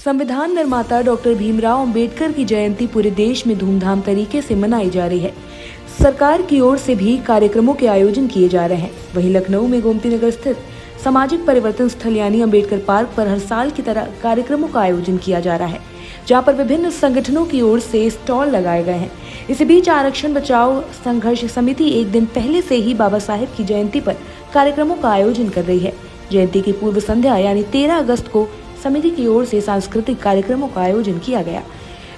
संविधान निर्माता डॉक्टर भीमराव अंबेडकर की जयंती पूरे देश में धूमधाम तरीके से मनाई जा रही है। सरकार की ओर से भी कार्यक्रमों के आयोजन किए जा रहे हैं। वहीं लखनऊ में गोमती नगर स्थित सामाजिक परिवर्तन स्थल यानी अंबेडकर पार्क पर हर साल की तरह कार्यक्रमों का आयोजन किया जा रहा है, जहां पर विभिन्न संगठनों की ओर से स्टॉल लगाए गए हैं। इसी बीच आरक्षण बचाओ संघर्ष समिति एक दिन पहले से ही बाबा साहेब की जयंती पर कार्यक्रमों का आयोजन कर रही है। जयंती की पूर्व संध्या यानी 13 अगस्त को समिति की ओर से सांस्कृतिक कार्यक्रमों का आयोजन किया गया।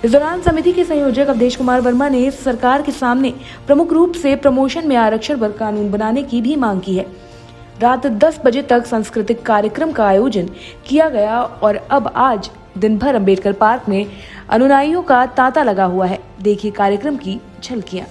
इस दौरान समिति के संयोजक अवधेश कुमार वर्मा ने सरकार के सामने प्रमुख रूप से प्रमोशन में आरक्षण पर कानून बनाने की भी मांग की है। रात 10 बजे तक सांस्कृतिक कार्यक्रम का आयोजन किया गया और अब आज दिन भर अंबेडकर पार्क में अनुयायियों का तांता लगा हुआ है। देखिए कार्यक्रम की झलकियां।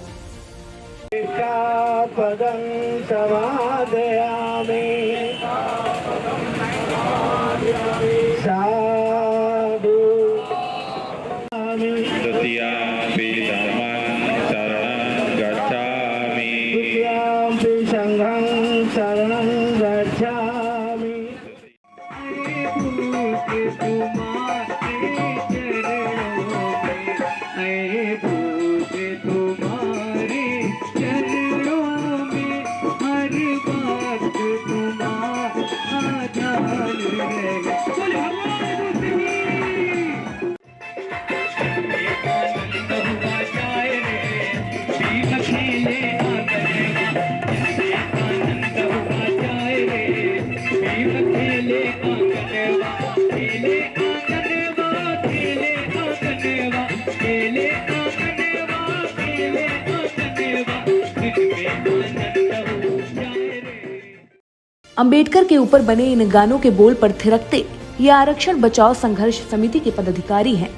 अंबेडकर के ऊपर बने इन गानों के बोल पर थिरकते ये आरक्षण बचाओ संघर्ष समिति के पदाधिकारी हैं।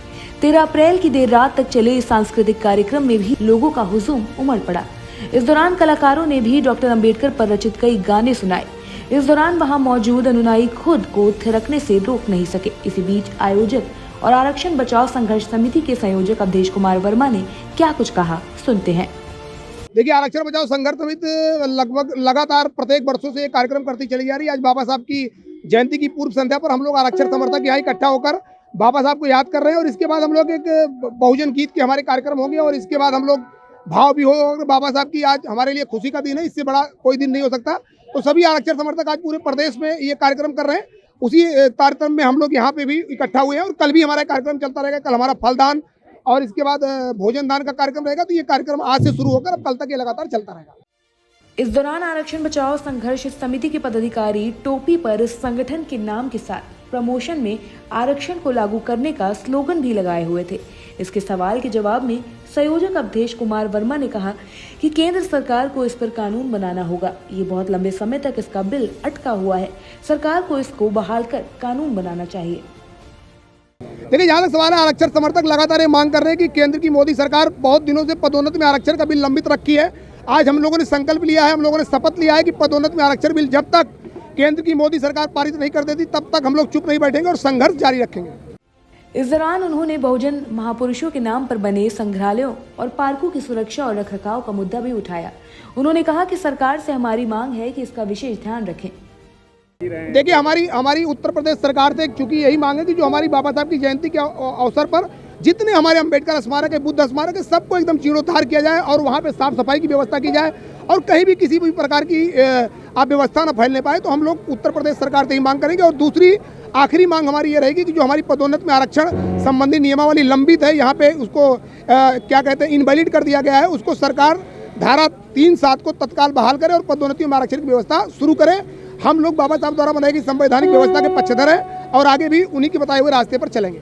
13 अप्रैल की देर रात तक चले इस सांस्कृतिक कार्यक्रम में भी लोगों का हुजूम उमड़ पड़ा। इस दौरान कलाकारों ने भी डॉक्टर अंबेडकर पर रचित कई गाने सुनाए। इस दौरान वहां मौजूद अनुयायी खुद को थिरकने से रोक नहीं सके। इसी बीच आयोजक और आरक्षण बचाओ संघर्ष समिति के संयोजक अवधेश कुमार वर्मा ने क्या कुछ कहा, सुनते हैं। देखिए, आरक्षण बचाओ संघर्ष समिति लगभग लगातार प्रत्येक वर्षों से कार्यक्रम करती चली जा रही है। आज बाबा साहब की जयंती की पूर्व संध्या पर हम लोग आरक्षण समर्थक यहाँ इकट्ठा होकर बाबा साहब को याद कर रहे हैं और इसके बाद हम लोग एक बहुजन गीत के हमारे कार्यक्रम होंगे और इसके बाद हम लोग भाव भी हो। बाबा साहब की आज हमारे लिए खुशी का दिन है, इससे बड़ा कोई दिन नहीं हो सकता। तो सभी आरक्षण समर्थक आज पूरे प्रदेश में ये कार्यक्रम कर रहे हैं। उसी कार्यक्रम में हम लोग यहाँ पे भी इकट्ठा हुए हैं और कल भी हमारा कार्यक्रम चलता रहेगा। कल हमारा फलदान और इसके बाद भोजन दान का कार्यक्रम रहेगा। तो ये कार्यक्रम आज से शुरू होकर अब कल तक ये लगातार चलता रहेगा। इस दौरान आरक्षण बचाओ संघर्ष समिति के पदाधिकारी टोपी पर संगठन के नाम के साथ प्रमोशन में आरक्षण को लागू करने का स्लोगन भी लगाए हुए थे। इसके सवाल के जवाब में संयोजक अवधेश कुमार वर्मा ने कहा कि केंद्र सरकार को इस पर कानून बनाना होगा। ये बहुत लंबे समय तक इसका बिल अटका हुआ है। सरकार को इसको बहाल कर कानून बनाना चाहिए। देखिए, जहाँ तक सवाल है, आरक्षण समर्थक लगातार ये मांग कर रहे हैं कि केंद्र की मोदी सरकार बहुत दिनों से पदोन्नति में आरक्षण का बिल लंबित रखी है। आज हम लोगों ने संकल्प लिया है, हम लोगों ने शपथ लिया है कि पदोन्नति में आरक्षण बिल जब तक केंद्र की मोदी सरकार पारित नहीं कर देती तब तक हम लोग चुप नहीं बैठेंगे और संघर्ष जारी रखेंगे। इस दौरान उन्होंने बहुजन महापुरुषों के नाम पर बने संग्रहालयों और पार्कों की सुरक्षा और रखरखाव का मुद्दा भी उठाया। उन्होंने कहा कि सरकार से हमारी मांग है कि इसका विशेष ध्यान रखें। देखिए, हमारी उत्तर प्रदेश सरकार से क्योंकि यही मांग है कि जो हमारी बाबा साहब की जयंती के अवसर पर जितने हमारे अंबेडकर स्मारक है, बुद्ध स्मारक है, सबको एकदम जीर्णोद्धार किया जाए और वहाँ पे साफ सफाई की व्यवस्था की जाए और कहीं भी किसी भी प्रकार की अव्यवस्था न फैलने पाए। तो हम लोग उत्तर प्रदेश सरकार से ही मांग करेंगे। और दूसरी आखिरी मांग हमारी ये रहेगी कि जो हमारी पदोन्नति में आरक्षण संबंधी नियमावली लंबित है, यहाँ पे उसको क्या कहते हैं, इनवैलिड कर दिया गया है, उसको सरकार धारा 3(7) को तत्काल बहाल करे और पदोन्नति में आरक्षण की व्यवस्था शुरू करे। हम लोग बाबा साहब द्वारा बनाई गई संवैधानिक व्यवस्था के पक्षधर हैं और आगे भी उन्हीं के बताए हुए रास्ते पर चलेंगे।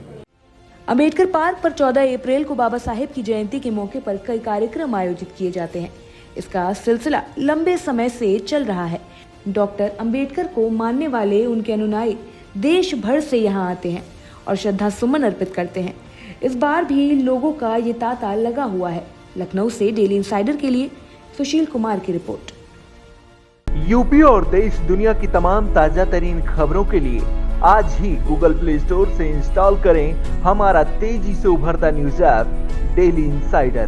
अंबेडकर पार्क पर 14 अप्रैल को बाबा साहेब की जयंती के मौके पर कई कार्यक्रम आयोजित किए जाते हैं। इसका सिलसिला लंबे समय से चल रहा है। डॉक्टर अंबेडकर को मानने वाले उनके अनुयायी देश भर से यहाँ आते हैं और श्रद्धा सुमन अर्पित करते हैं। इस बार भी लोगों का ये तांता लगा हुआ है। लखनऊ से डेली इंसाइडर के लिए सुशील कुमार की रिपोर्ट। यूपी और देश दुनिया की तमाम ताजा तरीन खबरों के लिए आज ही गूगल प्ले स्टोर से इंस्टॉल करें हमारा तेजी से उभरता न्यूज ऐप डेली इंसाइडर।